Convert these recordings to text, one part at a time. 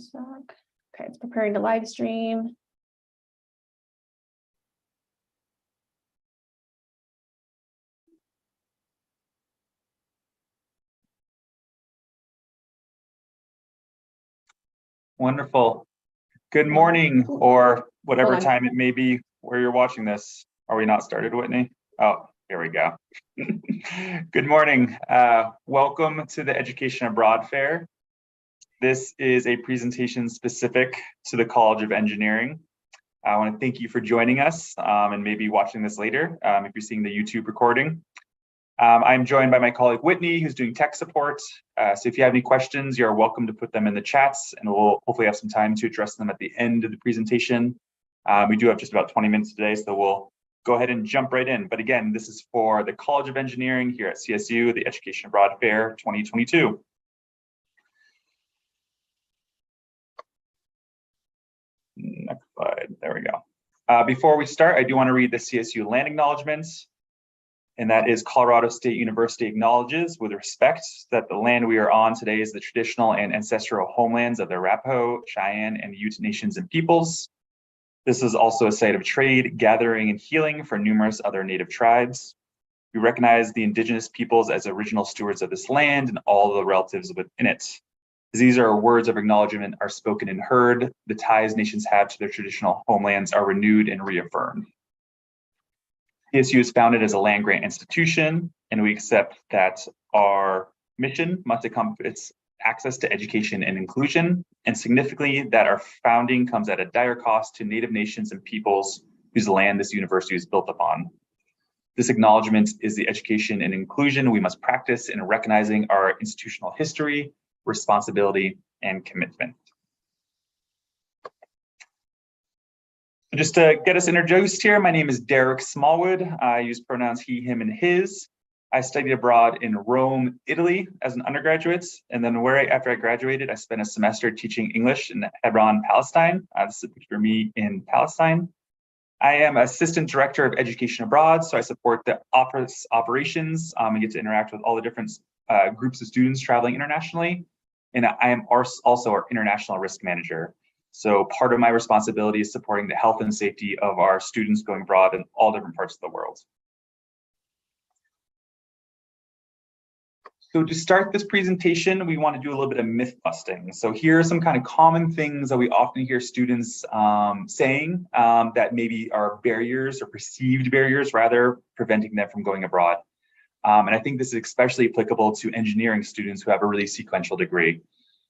crosswalk. Okay, it's preparing to live stream. Wonderful. Good morning, or whatever time it may be where you're watching this. Are we not started, Whitney? Oh, here we go. Good morning. Welcome to the Education Abroad Fair. This is a presentation specific to the College of Engineering. I want to thank you for joining us and maybe watching this later if you're seeing the YouTube recording. I'm joined by my colleague Whitney, who's doing tech support. So if you have any questions, you're welcome to put them in the chats, and we'll hopefully have some time to address them at the end of the presentation. We do have just about 20 minutes today, so we'll go ahead and jump right in. But again, this is for the College of Engineering here at CSU, the Education Abroad Fair 2022. Next slide, there we go. Before we start, I do want to read the CSU Land Acknowledgement. And that is Colorado State University acknowledges with respect that the land we are on today is the traditional and ancestral homelands of the Arapaho, Cheyenne, and Ute nations and peoples. This is also a site of trade, gathering, and healing for numerous other native tribes. We recognize the indigenous peoples as original stewards of this land and all the relatives within it. As these are words of acknowledgement are spoken and heard, the ties nations have to their traditional homelands are renewed and reaffirmed. CSU is founded as a land-grant institution, and we accept that our mission must encompass access to education and inclusion, and significantly that our founding comes at a dire cost to Native nations and peoples whose land this university is built upon. This acknowledgement is the education and inclusion we must practice in recognizing our institutional history, responsibility, and commitment. Just to get us introduced here, my name is Derek Smallwood. I use pronouns he, him, and his. I studied abroad in Rome, Italy as an undergraduate, and then after I graduated, I spent a semester teaching English in Hebron, Palestine. This is a picture of me in Palestine. I am Assistant Director of Education Abroad, so I support the office operations and get to interact with all the different groups of students traveling internationally. And I am also our International Risk Manager. So part of my responsibility is supporting the health and safety of our students going abroad in all different parts of the world. So to start this presentation, we want to do a little bit of myth busting. So here are some kind of common things that we often hear students saying that maybe are barriers or perceived barriers, rather, preventing them from going abroad. And I think this is especially applicable to engineering students who have a really sequential degree.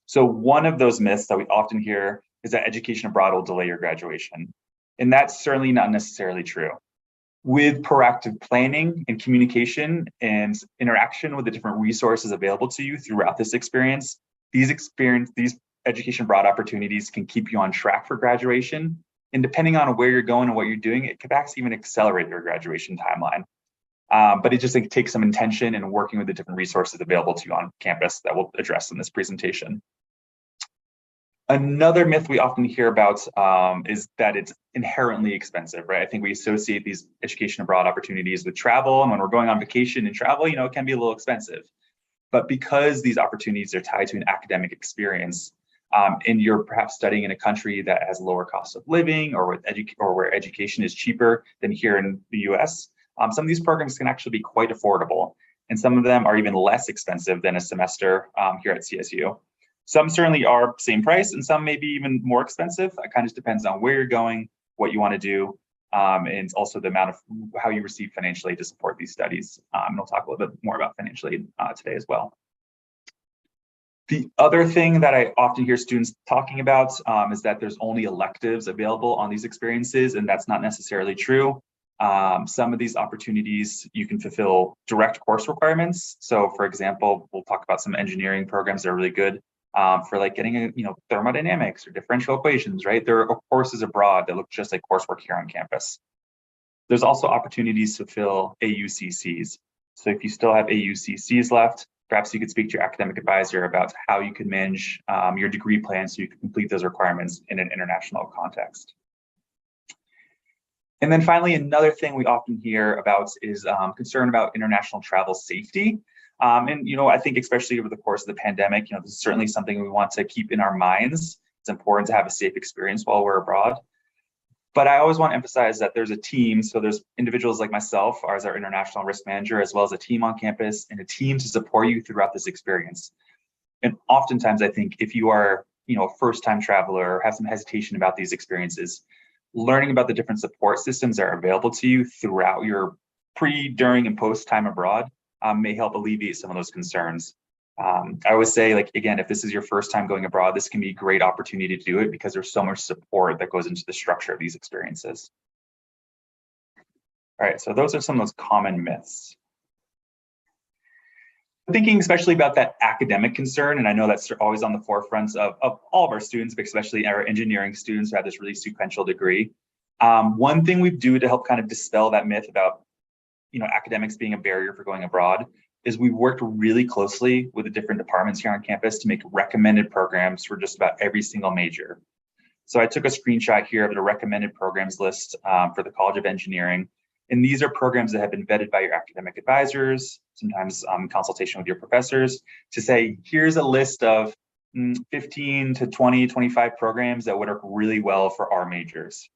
So one of those myths that we often hear is that education abroad will delay your graduation. And that's certainly not necessarily true. With proactive planning and communication and interaction with the different resources available to you throughout this experience, these education abroad opportunities can keep you on track for graduation. And depending on where you're going and what you're doing, it could actually even accelerate your graduation timeline. But it just takes some intention and working with the different resources available to you on campus that we'll address in this presentation. Another myth we often hear about is that it's inherently expensive, right? I think we associate these education abroad opportunities with travel, and when we're going on vacation and travel, it can be a little expensive. But because these opportunities are tied to an academic experience, and you're perhaps studying in a country that has lower cost of living or where education is cheaper than here in the US, some of these programs can actually be quite affordable, and some of them are even less expensive than a semester here at CSU. Some certainly are same price, and some may be even more expensive. It kind of just depends on where you're going, what you want to do, and also the amount of how you receive financial aid to support these studies. And we'll talk a little bit more about financial aid today as well. The other thing that I often hear students talking about is that there's only electives available on these experiences, and that's not necessarily true. Some of these opportunities, you can fulfill direct course requirements. So for example, we'll talk about some engineering programs that are really good for like getting thermodynamics or differential equations, right? There are courses abroad that look just like coursework here on campus. There's also opportunities to fill AUCCs. So if you still have AUCCs left, perhaps you could speak to your academic advisor about how you can manage your degree plan so you can complete those requirements in an international context. And then finally, another thing we often hear about is concern about international travel safety. And I think especially over the course of the pandemic, this is certainly something we want to keep in our minds It's important to have a safe experience while we're abroad. But I always want to emphasize that there's a team. So there's individuals like myself as our international risk manager, as well as a team on campus and a team to support you throughout this experience. And oftentimes I think if you are, a first-time traveler or have some hesitation about these experiences, learning about the different support systems that are available to you throughout your pre, during, and post time abroad may help alleviate some of those concerns. I always say, again, if this is your first time going abroad, this can be a great opportunity to do it because there's so much support that goes into the structure of these experiences. All right, so those are some of those common myths. Thinking especially about that academic concern, and I know that's always on the forefront of all of our students, but especially our engineering students who have this really sequential degree. One thing we do to help kind of dispel that myth about academics being a barrier for going abroad is we've worked really closely with the different departments here on campus to make recommended programs for just about every single major. So I took a screenshot here of the recommended programs list for the College of Engineering. And these are programs that have been vetted by your academic advisors, sometimes consultation with your professors, to say, here's a list of 15 to 20, 25 programs that would work really well for our majors.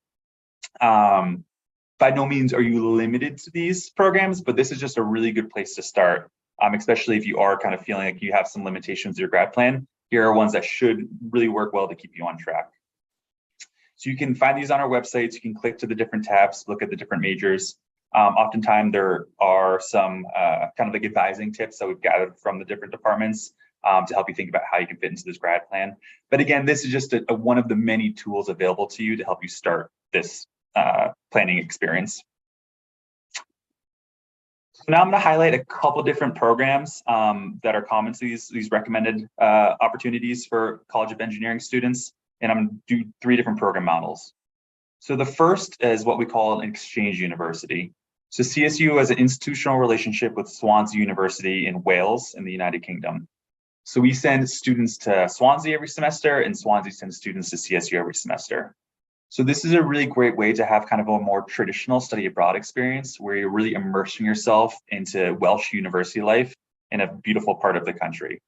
By no means are you limited to these programs, but this is just a really good place to start, especially if you are kind of feeling like you have some limitations with your grad plan. Here are ones that should really work well to keep you on track. So you can find these on our websites. You can click to the different tabs, look at the different majors. Oftentimes there are some kind of advising tips that we've gathered from the different departments to help you think about how you can fit into this grad plan. But again, this is just one of the many tools available to you to help you start this planning experience. So now I'm going to highlight a couple different programs that are common to these recommended opportunities for College of Engineering students. And I'm going to do 3 different program models. So the first is what we call an exchange university. So CSU has an institutional relationship with Swansea University in Wales in the United Kingdom. So we send students to Swansea every semester and Swansea sends students to CSU every semester. So this is a really great way to have kind of a more traditional study abroad experience where you're really immersing yourself into Welsh university life in a beautiful part of the country.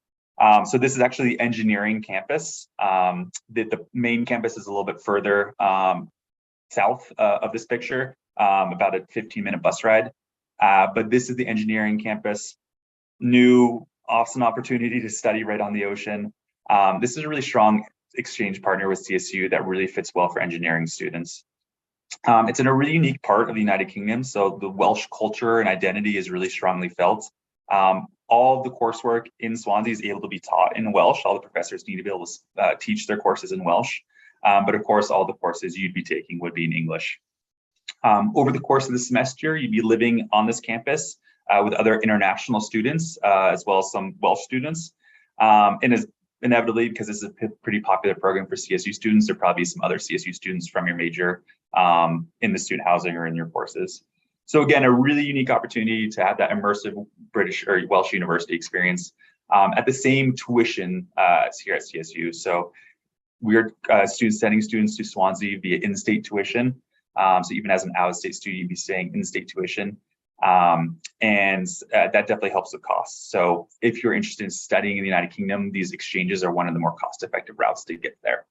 So this is actually the engineering campus. The main campus is a little bit further south of this picture, about a 15-minute bus ride. But this is the engineering campus. New, awesome opportunity to study right on the ocean. This is a really strong exchange partner with CSU that really fits well for engineering students. It's in a really unique part of the United Kingdom, so the Welsh culture and identity is really strongly felt. All of the coursework in Swansea is able to be taught in Welsh. All the professors need to be able to teach their courses in Welsh. But of course, all the courses you'd be taking would be in English. Over the course of the semester, you'd be living on this campus with other international students, as well as some Welsh students. And as inevitably, because this is a pretty popular program for CSU students, there'll probably be some other CSU students from your major in the student housing or in your courses. So again, a really unique opportunity to have that immersive British or Welsh university experience at the same tuition as here at CSU. So we're sending students to Swansea via in-state tuition. So even as an out-of-state student, you'd be staying in-state tuition. And that definitely helps with costs. So if you're interested in studying in the United Kingdom, these exchanges are one of the more cost-effective routes to get there.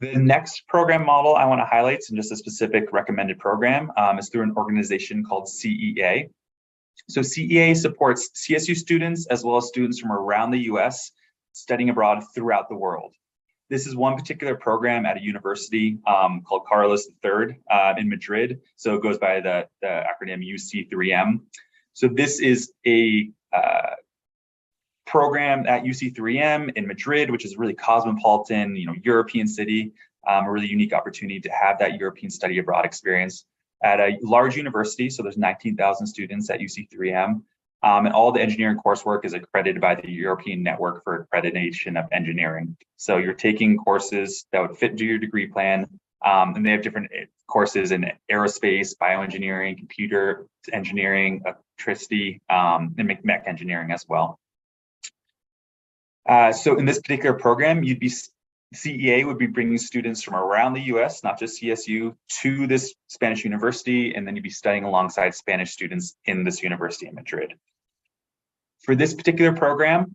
The next program model I want to highlight, and just a specific recommended program, is through an organization called CEA. So CEA supports CSU students as well as students from around the US studying abroad throughout the world. This is one particular program at a university called Carlos III in Madrid. So it goes by the acronym UC3M. So this is a program at UC3M in Madrid, which is a really cosmopolitan, European city, a really unique opportunity to have that European study abroad experience at a large university. So there's 19,000 students at UC3M. And all the engineering coursework is accredited by the European Network for Accreditation of Engineering. So you're taking courses that would fit into your degree plan. And they have different courses in aerospace, bioengineering, computer engineering, electricity, and mech engineering as well. So in this particular program, CEA would be bringing students from around the US, not just CSU, to this Spanish university, and then you'd be studying alongside Spanish students in this university in Madrid. For this particular program,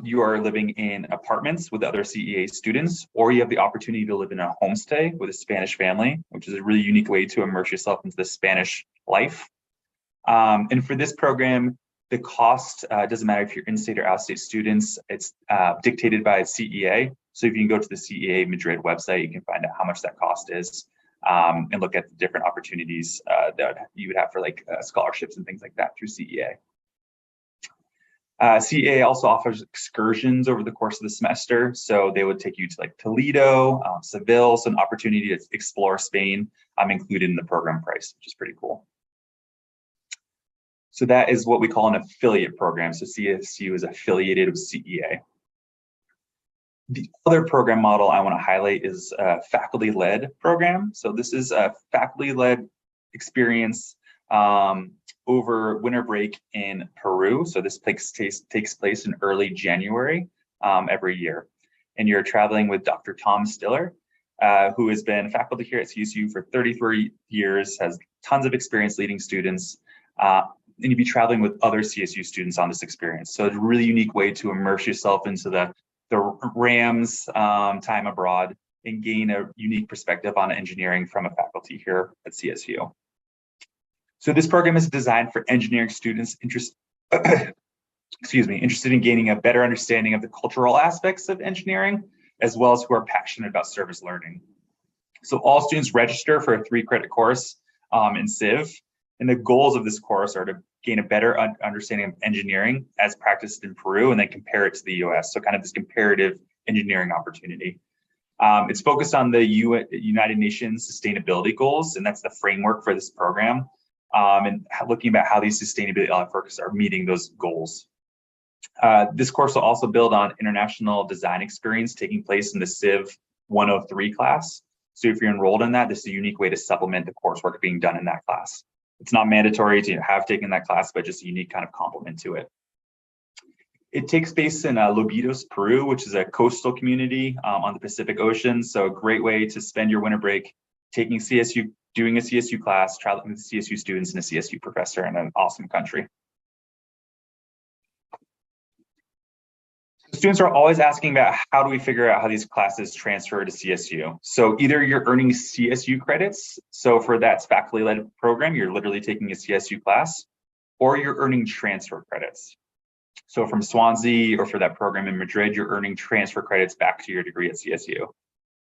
you are living in apartments with other CEA students, or you have the opportunity to live in a homestay with a Spanish family, which is a really unique way to immerse yourself into the Spanish life. And for this program, the cost doesn't matter if you're in-state or out-of-state students. It's dictated by CEA. So if you can go to the CEA Madrid website, you can find out how much that cost is and look at the different opportunities that you would have for like scholarships and things like that through CEA. CEA also offers excursions over the course of the semester. So they would take you to like Toledo, Seville, so an opportunity to explore Spain included in the program price, which is pretty cool. So that is what we call an affiliate program. So CSU is affiliated with CEA. The other program model I want to highlight is a faculty-led program. So this is a faculty-led experience over winter break in Peru. So this takes place in early January every year. And you're traveling with Dr. Tom Stiller, who has been faculty here at CSU for 33 years, has tons of experience leading students, and you'd be traveling with other CSU students on this experience. So it's a really unique way to immerse yourself into the Rams time abroad and gain a unique perspective on engineering from a faculty here at CSU. So this program is designed for engineering students interested in gaining a better understanding of the cultural aspects of engineering, as well as who are passionate about service learning. So all students register for a 3-credit course in Civ, and the goals of this course are to gain a better understanding of engineering as practiced in Peru and then compare it to the US. So kind of this comparative engineering opportunity. It's focused on the United Nations sustainability goals, and that's the framework for this program. And looking at how these sustainability efforts are meeting those goals. This course will also build on international design experience taking place in the Civ 103 class. So if you're enrolled in that, this is a unique way to supplement the coursework being done in that class. It's not mandatory to have taken that class, but just a unique kind of complement to it. It takes place in Lobitos, Peru, which is a coastal community on the Pacific Ocean. So a great way to spend your winter break taking CSU, doing a CSU class, traveling with CSU students and a CSU professor in an awesome country. Students are always asking about how do we figure out how these classes transfer to CSU. So either you're earning CSU credits, so for that faculty-led program, you're literally taking a CSU class, or you're earning transfer credits. So from Swansea or for that program in Madrid, you're earning transfer credits back to your degree at CSU.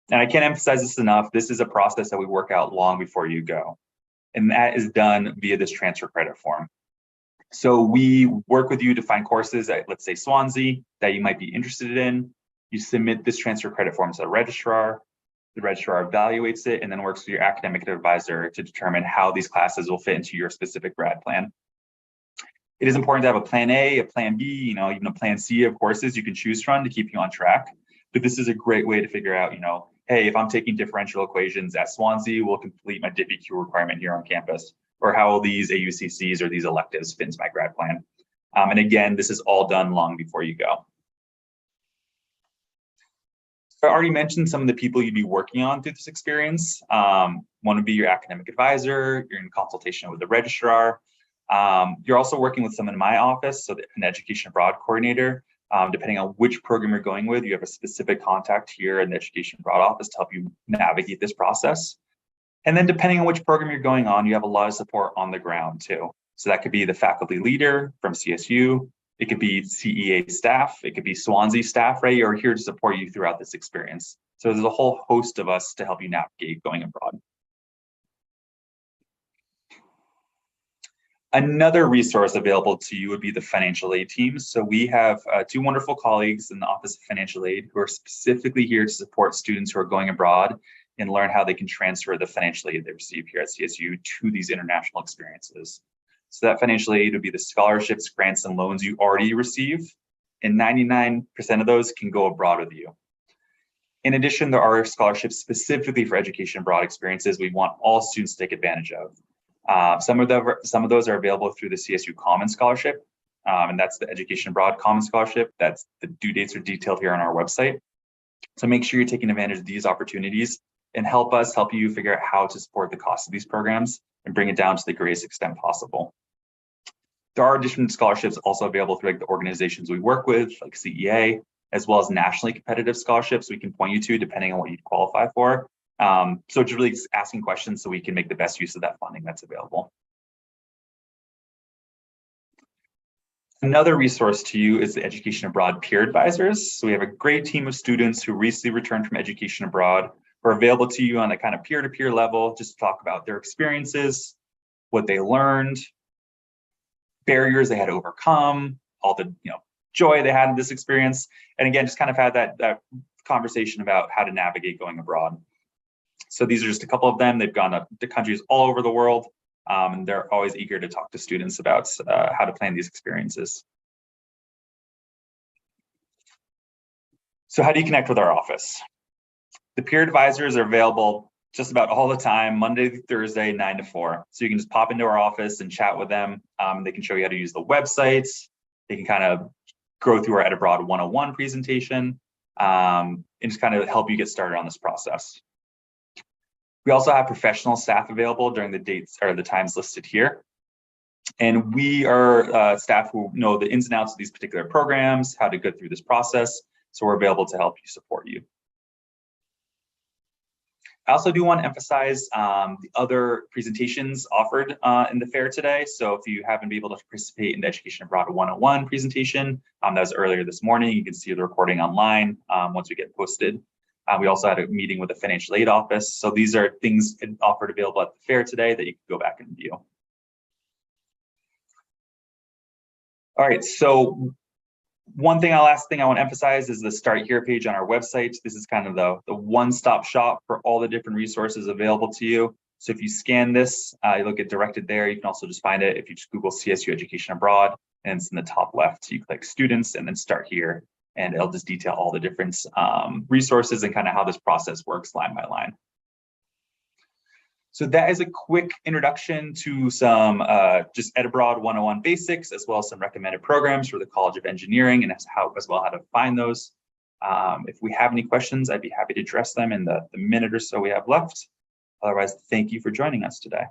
And I can't emphasize this enough, this is a process that we work out long before you go. And that is done via this transfer credit form. So we work with you to find courses at, let's say, Swansea that you might be interested in. You submit this transfer credit form to the registrar evaluates it and then works with your academic advisor to determine how these classes will fit into your specific grad plan. It is important to have a plan A, a plan B, even a plan C of courses you can choose from to keep you on track. But this is a great way to figure out, hey, if I'm taking differential equations at Swansea, we'll complete my DippEQ requirement here on campus. Or how will these AUCCs or these electives fit into my grad plan? And again, this is all done long before you go. So I already mentioned some of the people you'd be working on through this experience. One would be your academic advisor, you're in consultation with the registrar. You're also working with someone in my office, so an education abroad coordinator. Depending on which program you're going with, you have a specific contact here in the education abroad office to help you navigate this process. And then depending on which program you're going on, you have a lot of support on the ground too. So that could be the faculty leader from CSU, it could be CEA staff, it could be Swansea staff, right? You're here to support you throughout this experience. So there's a whole host of us to help you navigate going abroad. Another resource available to you would be the financial aid teams. So we have 2 wonderful colleagues in the Office of Financial Aid who are specifically here to support students who are going abroad and learn how they can transfer the financial aid they receive here at CSU to these international experiences. So that financial aid would be the scholarships, grants, and loans you already receive, and 99% of those can go abroad with you. In addition, there are scholarships specifically for education abroad experiences we want all students to take advantage of. Some of those are available through the CSU Common Scholarship, and that's the Education Abroad Common Scholarship. That's the due dates are detailed here on our website. So make sure you're taking advantage of these opportunities and help you figure out how to support the cost of these programs and bring it down to the greatest extent possible. There are different scholarships also available through like the organizations we work with, like CEA, as well as nationally competitive scholarships we can point you to depending on what you qualify for. So it's really just asking questions so we can make the best use of that funding that's available. Another resource to you is the Education Abroad Peer Advisors. So we have a great team of students who recently returned from education abroad who are available to you on a kind of peer-to-peer level, just to talk about their experiences, what they learned, barriers they had to overcome, all the joy they had in this experience, and again, just kind of had that conversation about how to navigate going abroad. So these are just a couple of them. They've gone to countries all over the world, and they're always eager to talk to students about how to plan these experiences. So how do you connect with our office? The peer advisors are available just about all the time, Monday through Thursday, 9 to 4. So you can just pop into our office and chat with them. They can show you how to use the websites. They can kind of go through our Ed Abroad 101 presentation and just kind of help you get started on this process. We also have professional staff available during the dates or the times listed here. And we are staff who know the ins and outs of these particular programs, how to go through this process. So we're available to help you, support you. I also do want to emphasize the other presentations offered in the fair today. So if you haven't been able to participate in the Education Abroad 101 presentation, that was earlier this morning. You can see the recording online once we get posted. We also had a meeting with the financial aid office. So these are things offered available at the fair today that you can go back and view. All right, so last thing I want to emphasize is the Start Here page on our website. This is kind of the one-stop shop for all the different resources available to you. So if you scan this, you'll get directed there. You can also just find it if you just Google CSU Education Abroad, and it's in the top left. So you click Students and then Start Here, and it'll just detail all the different resources and kind of how this process works line by line. So that is a quick introduction to some just Ed Abroad 101 basics, as well as some recommended programs for the College of Engineering, and as well how to find those. If we have any questions, I'd be happy to address them in the minute or so we have left. Otherwise, thank you for joining us today.